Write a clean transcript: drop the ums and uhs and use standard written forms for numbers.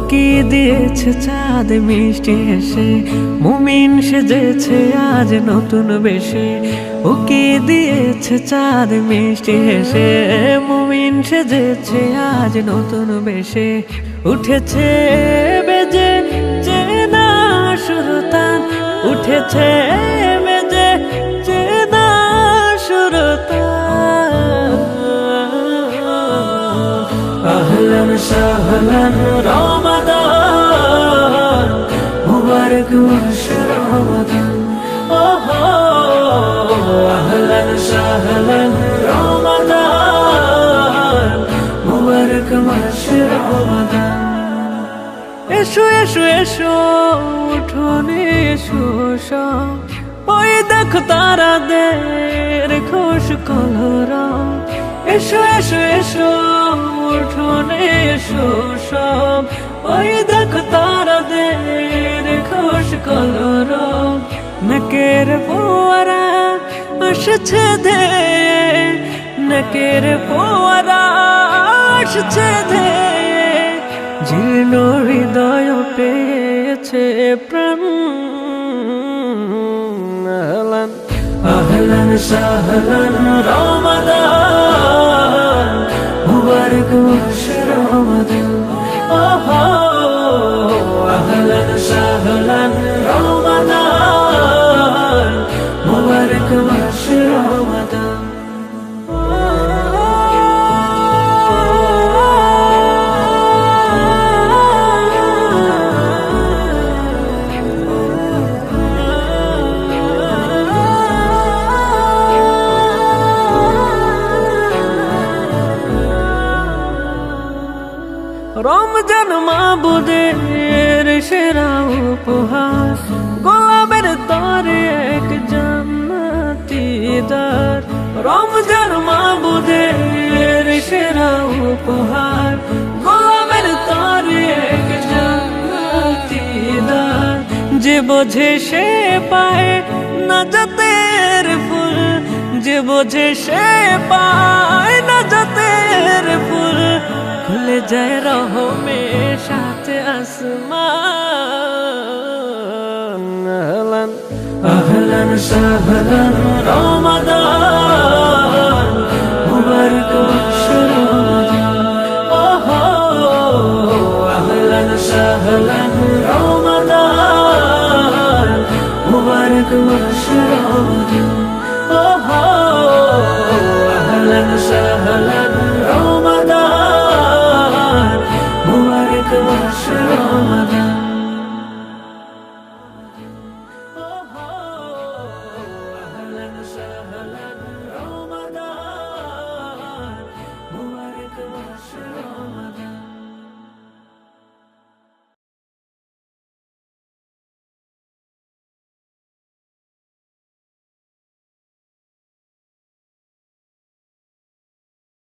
উকি দিয়েছে চাঁদ মিষ্টি হেসে, মুমিন সেজেছে আজ নতুন বেশে। উকি দিয়েছে চাঁদ মিষ্টি হেসে, মুমিন সেজেছে আজ নতুন বেশে। উঠেছে বেজে চেনা সুরতান, উঠেছে বেজে চেনা সুরতান। আহলান সাহলান রমাদান, মুবারক মাস রমাদান। ওহো আহলান সাহলান রমাদান, মুবারক মাস রমাদান। এসো এসো এসো উঠোনে এসো সব, ওই দেখো তারাদের খোশ কলরব। এসো এসো এসো উঠোনে এসো সব, ওই দেখো তারাদের খোশ কলরব। নকের ফোয়ারা আসছে দে, নকের ফোয়ারা আসছে দে। জীর্ণ হৃদয় পেয়েছে প্রাণ। আহলান আহলান সাহলান রমাদান, মুবারক মাস রমাদান। ওহো আহলান সাহলান রমাদান, মুবারক মাস রমাদান। রমজান মাবুদের সেরা উপহার, গোলাপের তরে এক জান্নাতি দ্বার। রমজান মাবুদের সেরা উপহার, গোলাপের তরে এক জান্নাতি দ্বার। যে বোঝে সে পায় নাজাতের ফুল, যে বোঝে সে পায় নাজাতের ফুল। খুলে যায় রহমের সাথে আসমান। আহলান আহলান সাহলান রমাদান, মুবারক মাস রমাদান। ওহো আহলান সাহলান রমাদান, মুবারক মাস রমাদান। ওহো আহলান সাহলান